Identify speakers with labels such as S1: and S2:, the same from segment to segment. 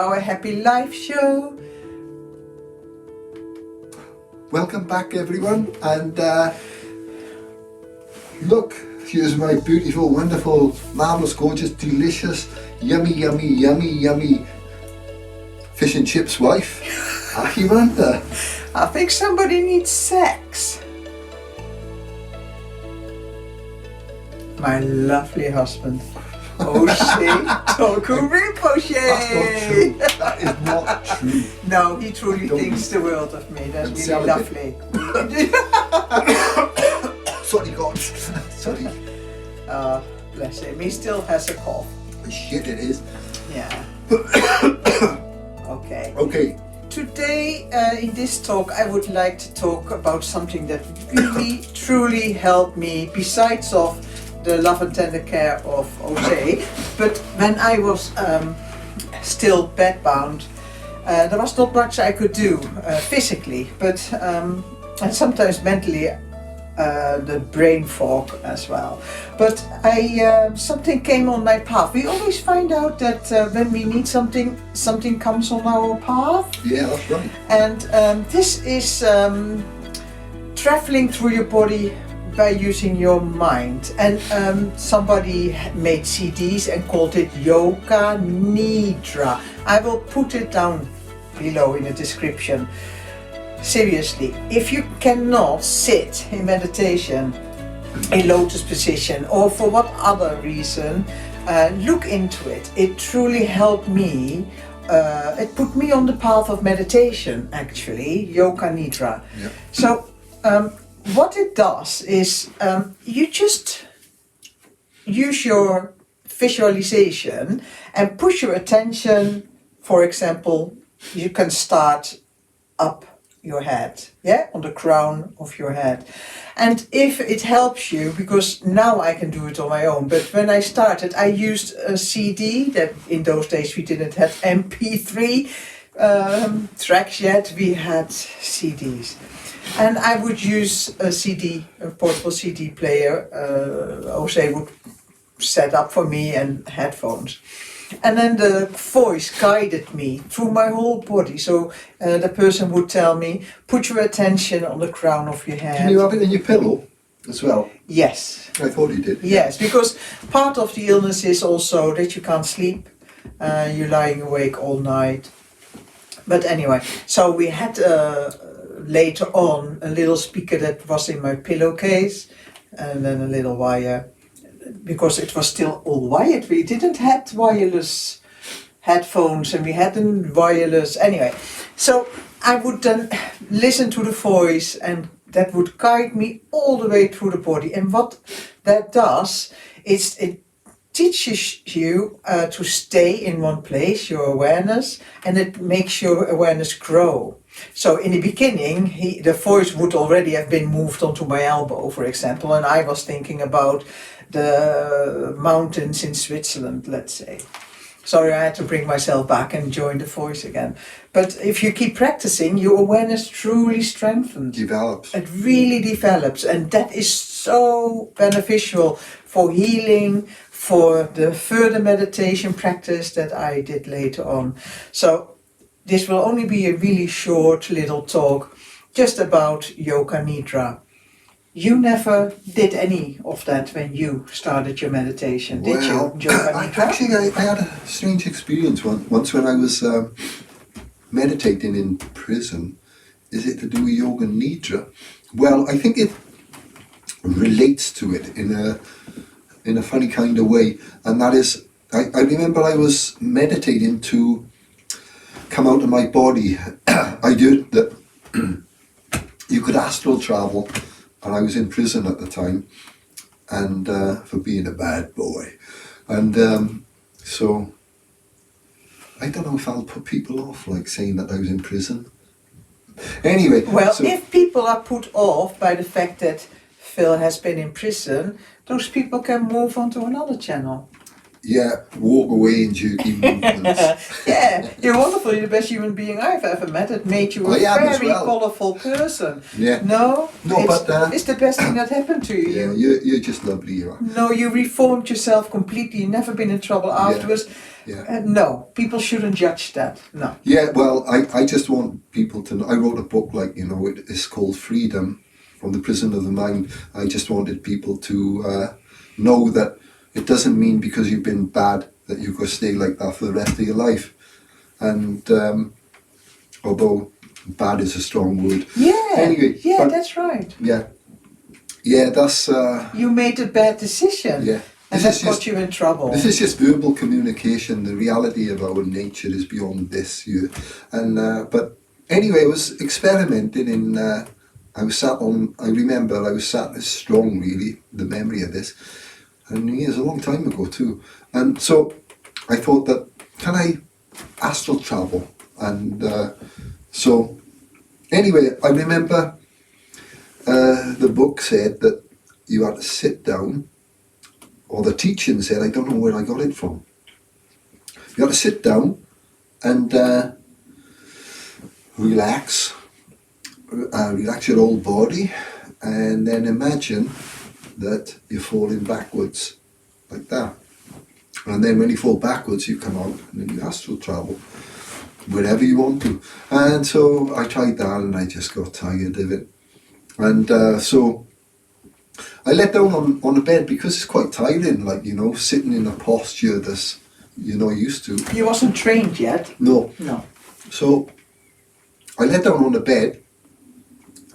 S1: our Happy Life show.
S2: Welcome back, everyone, and look, here's my beautiful, wonderful, marvellous, gorgeous, delicious, yummy fish and chips wife, Ahiranta.
S1: I think somebody needs sex. My lovely husband, Ozay Tulku Rinpoche.
S2: That's not true. That is not true.
S1: No, he truly thinks the world of me. That's really lovely.
S2: Sorry, God. Sorry.
S1: Bless him. He still has a cough.
S2: Shit, it is.
S1: Yeah. Okay.
S2: Okay.
S1: Today, in this talk, I would like to talk about something that really, truly helped me, besides of the love and tender care of Ozay. But when I was still bedbound, there was not much I could do physically, but and sometimes mentally, the brain fog as well. But something came on my path. We always find out that when we need something, something comes on our path.
S2: Yeah, that's right.
S1: And this is traveling through your body by using your mind. And somebody made CDs and called it Yoga Nidra. I will put it down below in the description. Seriously, if you cannot sit in meditation in lotus position, or for what other reason, look into it. It truly helped me. It put me on the path of meditation, actually, Yoga Nidra.
S2: Yep.
S1: So what it does is you just use your visualization and push your attention. For example, you can start up your head, on the crown of your head. And if it helps you, because now I can do it on my own, but when I started, I used a CD. That in those days we didn't have MP3 tracks yet, we had CDs. And I would use a portable CD player. Ozay would set up for me, and headphones. And then the voice guided me through my whole body. So the person would tell me, put your attention on the crown of your head.
S2: Can you have it in your pillow as well?
S1: Yes.
S2: I thought you did.
S1: Yes, because part of the illness is also that you can't sleep. You're lying awake all night. But anyway, so we had later on a little speaker that was in my pillowcase, and then a little wire. Because it was still all wired. We didn't have wireless headphones, and we hadn't wireless anyway. So I would then listen to the voice, and that would guide me all the way through the body. And what that does is it teaches you to stay in one place, your awareness, and it makes your awareness grow. So in the beginning, the voice would already have been moved onto my elbow, for example, and I was thinking about the mountains in Switzerland, let's say. Sorry, I had to bring myself back and join the voice again. But if you keep practicing, your awareness truly strengthens.
S2: Develops.
S1: It really develops, and that is so beneficial for healing, for the further meditation practice that I did later on. So this will only be a really short little talk just about Yoga Nidra. You never did any of that when you started your meditation, did you? Yoga Nidra?
S2: I had a strange experience once when I was meditating in prison. Is it to do with Yoga Nidra? Well, I think it relates to it in a funny kind of way, and that is, I remember I was meditating to come out of my body. I did that. You could astral travel, and I was in prison at the time, and for being a bad boy, and so I don't know if I'll put people off, like saying that I was in prison. Anyway,
S1: well, if people are put off by the fact that Phil has been in prison, those people can move on to another channel.
S2: walk away in jerky movements.
S1: Yeah, you're wonderful. You're the best human being I've ever met. It made you a
S2: I am as
S1: very
S2: well.
S1: colourful person.
S2: Yeah.
S1: No,
S2: But
S1: it's the best thing that happened to you.
S2: yeah, you're just lovely, you are.
S1: No, you reformed yourself completely. You've never been in trouble afterwards.
S2: Yeah.
S1: No, people shouldn't judge that. No.
S2: Yeah, well, I just want people to know. I wrote a book, like, you know, it is called Freedom from the Prison of the Mind. I just wanted people to know that it doesn't mean because you've been bad that you're going to stay like that for the rest of your life. And although bad is a strong word.
S1: Yeah,
S2: anyway,
S1: yeah, that's right.
S2: Yeah, that's...
S1: you made a bad decision.
S2: Yeah.
S1: And that got you in trouble.
S2: This is just verbal communication. The reality of our nature is beyond this. But anyway, I was experimenting in... I remember I was sat in strong, really, the memory of this. And it was a long time ago too. And so I thought that, can I astral travel? And so anyway, I remember the book said that you had to sit down, or the teaching said, I don't know where I got it from. You had to sit down and relax your whole body, and then imagine that you're falling backwards, like that. And then when you fall backwards, you come out and then you astral travel wherever you want to. And so I tried that and I just got tired of it. And so I let down on the bed because it's quite tiring, like, you know, sitting in a posture that's, you know, used to.
S1: You wasn't trained yet?
S2: No. So I let down on the bed,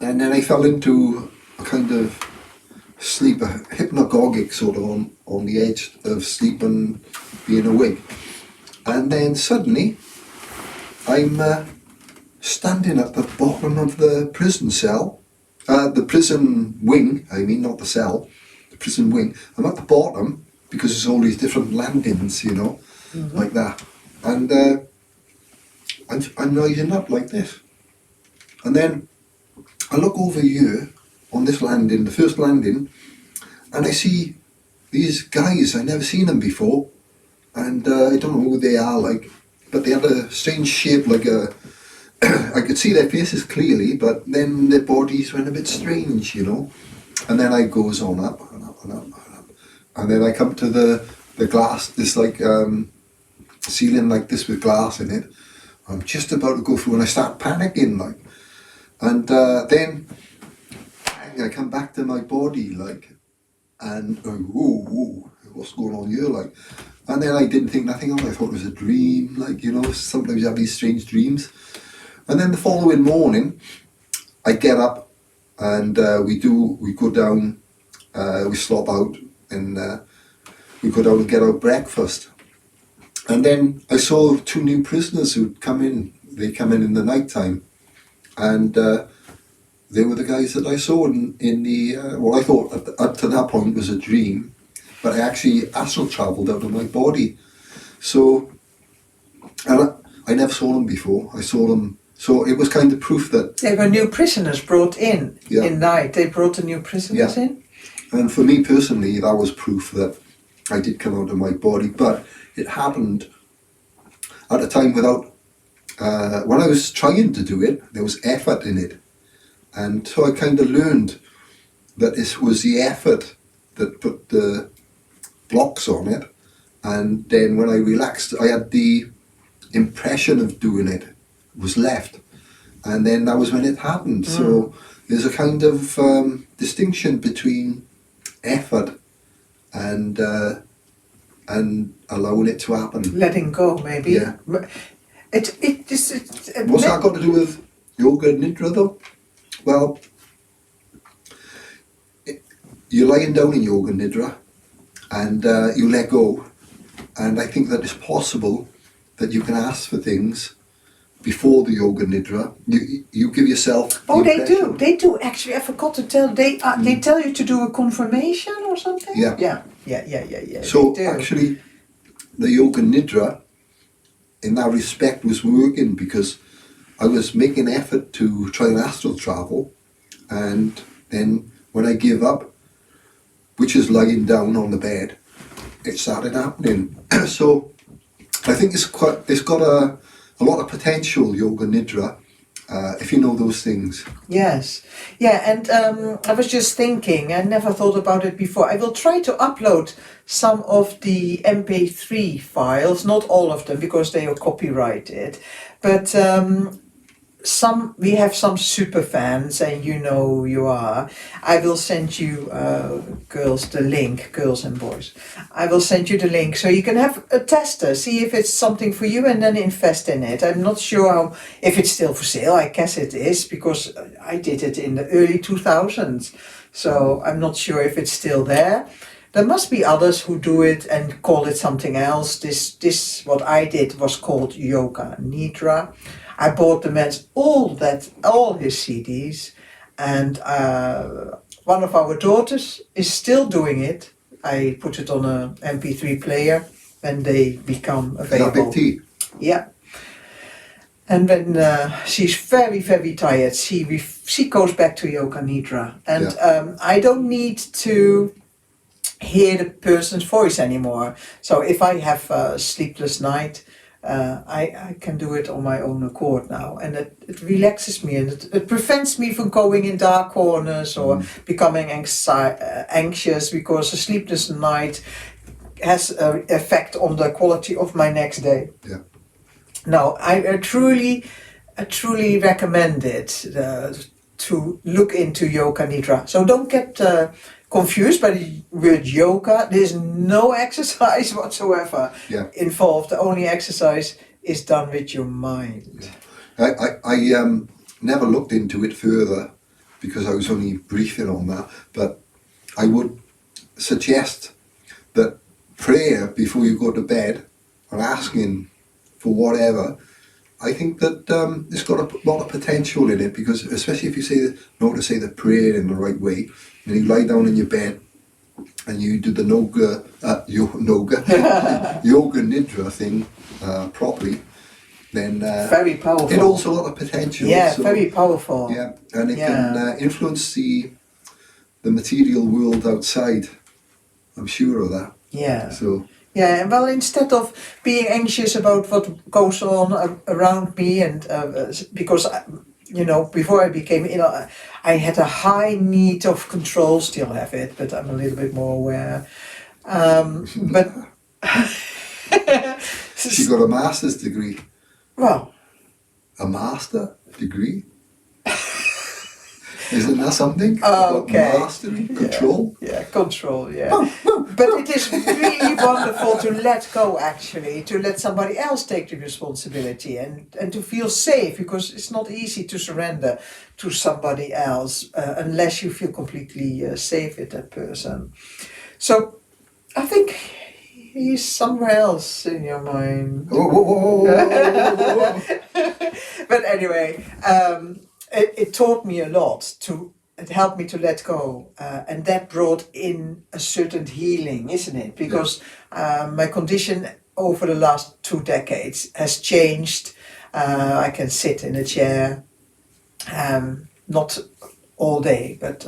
S2: and then I fell into a kind of sleep, a hypnagogic sort of on the edge of sleep and being awake. And then suddenly I'm standing at the bottom of the prison cell, the prison wing, I mean, not the cell, the prison wing. I'm at the bottom because there's all these different landings, you know, like that. And I'm rising up like this. And then I look over here on this landing, the first landing, and I see these guys. I never seen them before, and I don't know who they are, like, but they had a strange shape, like a. I could see their faces clearly, but then their bodies went a bit strange, you know. And then I goes on up and up and up and up, and then I come to the glass. This like ceiling like this with glass in it. I'm just about to go through, and I start panicking, like. And then I come back to my body, like, and whoa, what's going on here, like? And then I didn't think nothing of it. I thought it was a dream, like, you know, sometimes you have these strange dreams. And then the following morning, I get up and we go down, we stop out, and we go down and get our breakfast. And then I saw two new prisoners who'd come in. They come in the night time. And they were the guys that I saw in the, what I thought up to that point was a dream, but I actually astral travelled out of my body. So, and I never saw them before. I saw them, so it was kind of proof that...
S1: They were new prisoners brought in night. They brought the new prisoners in.
S2: And for me personally, that was proof that I did come out of my body, but it happened at a time without... when I was trying to do it, there was effort in it. And so I kind of learned that it was the effort that put the blocks on it. And then when I relaxed, I had the impression of doing it was left. And then that was when it happened. So there's a kind of distinction between effort and allowing it to happen.
S1: Letting go, maybe.
S2: Yeah.
S1: What's
S2: that got to do with yoga and Nidra, though? Well, you're lying down in yoga and Nidra, and you let go. And I think that it's possible that you can ask for things before the yoga nidra. You give yourself.
S1: Oh, they do. Actually, I forgot to tell. They tell you to do a confirmation or something.
S2: Yeah. So
S1: actually,
S2: the yoga nidra, in that respect, was working because I was making effort to try and astral travel, and then when I give up, which is lying down on the bed, it started happening. So I think it's got a lot of potential, Yoga Nidra, if you know those things.
S1: Yes. Yeah, and I was just thinking, I never thought about it before. I will try to upload some of the MP3 files, not all of them because they are copyrighted, but we have some super fans, and you know who you are. I will send you girls the link, girls and boys. I will send you the link so you can have a tester, see if it's something for you, and then invest in it. I'm not sure if it's still for sale. I guess it is because I did it in the early 2000s, so I'm not sure if it's still there. There must be others who do it and call it something else. This what I did was called Yoga Nidra. I bought the man's all his CDs, and one of our daughters is still doing it. I put it on a MP3 player when they become available.
S2: Big T.
S1: Yeah. And when she's very, very tired, she goes back to Yoga Nidra, and I don't need to hear the person's voice anymore. So if I have a sleepless night, I can do it on my own accord now, and it relaxes me, and it prevents me from going in dark corners or becoming anxious, because a sleepless night has an effect on the quality of my next day.
S2: Yeah.
S1: No, I truly recommend it to look into Yoga Nidra. So don't get confused by the word yoga. There's no exercise whatsoever involved. The only exercise is done with your mind.
S2: I never looked into it further because I was only briefing on that, but I would suggest that prayer before you go to bed or asking for whatever, I think that it's got a lot of potential in it, because especially if you know to say the prayer in the right way, and you lie down in your bed and you do the yoga nidra thing properly, then
S1: very powerful.
S2: It holds a lot of potential.
S1: Yeah, so, very powerful.
S2: Yeah, and it can influence the material world outside. I'm sure of that.
S1: Yeah.
S2: So.
S1: Yeah, well, instead of being anxious about what goes on around me, and because, before I became, I had a high need of control, still have it, but I'm a little bit more aware. But
S2: she got a master's degree.
S1: Well,
S2: a master degree? Isn't that something?
S1: Okay.
S2: Mastery, control?
S1: Yeah, control, yeah. But it is really wonderful to let go, actually, to let somebody else take the responsibility, and to feel safe, because it's not easy to surrender to somebody else unless you feel completely safe with that person. So I think he's somewhere else in your mind. But anyway, it taught me a lot. It helped me to let go, and that brought in a certain healing, isn't it? Because my condition over the last 2 decades has changed. I can sit in a chair, not all day, but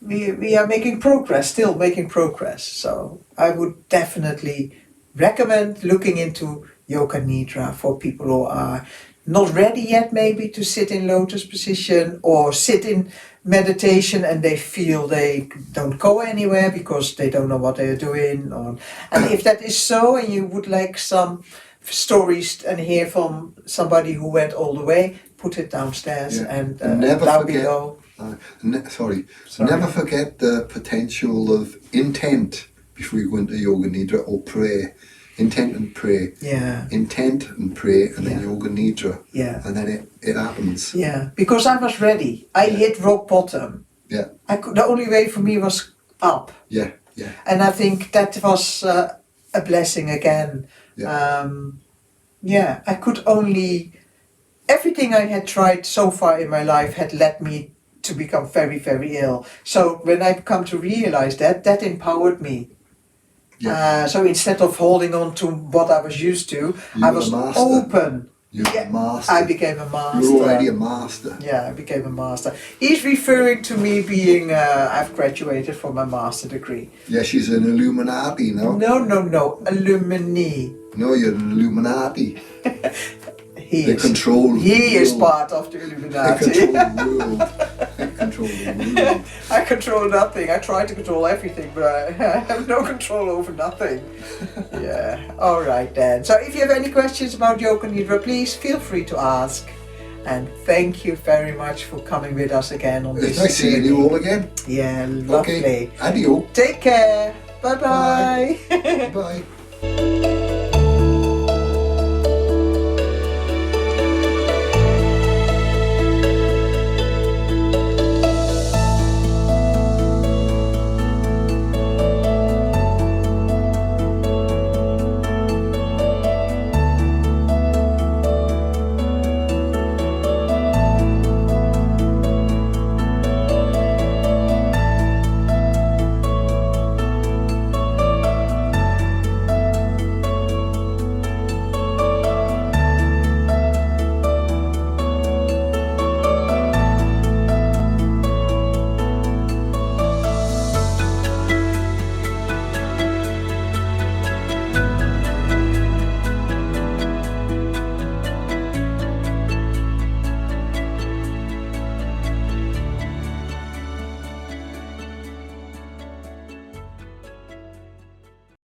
S1: we are making progress, still making progress. So I would definitely recommend looking into Yoga Nidra for people who are not ready yet, maybe to sit in lotus position or sit in meditation and they feel they don't go anywhere because they don't know what they're doing. And if that is so, and you would like some stories and hear from somebody who went all the way, put it downstairs and down below.
S2: Never forget the potential of intent before you go into Yoga Nidra or prayer. Intent and pray.
S1: Yeah.
S2: Intent and pray, and then Yoga Nidra.
S1: Yeah.
S2: And then it happens.
S1: Yeah, because I was ready. I hit rock bottom.
S2: Yeah.
S1: The only way for me was up.
S2: Yeah, yeah.
S1: And I think that was a blessing again.
S2: Yeah.
S1: I could only... Everything I had tried so far in my life had led me to become very, very ill. So when I come to realize that empowered me. Yeah. So instead of holding on to what I was used to, I was open
S2: You're a master.
S1: I became a master.
S2: You're already a master.
S1: Yeah, I became a master. He's referring to me being, I've graduated from my master degree.
S2: Yeah, she's an Illuminati, no?
S1: No, Illumini.
S2: No, you're an Illuminati.
S1: He
S2: They
S1: is.
S2: control the
S1: He is
S2: world.
S1: part of the
S2: They
S1: Illuminati.
S2: control the world. They control the world.
S1: I control nothing. I try to control everything, but I have no control over nothing. Yeah. All right then. So if you have any questions about Yoga Nidra, please feel free to ask. And thank you very much for coming with us again on this.
S2: It's nice seeing you all again.
S1: Yeah, lovely.
S2: Okay, adieu.
S1: Take care. Bye-bye.
S2: Bye.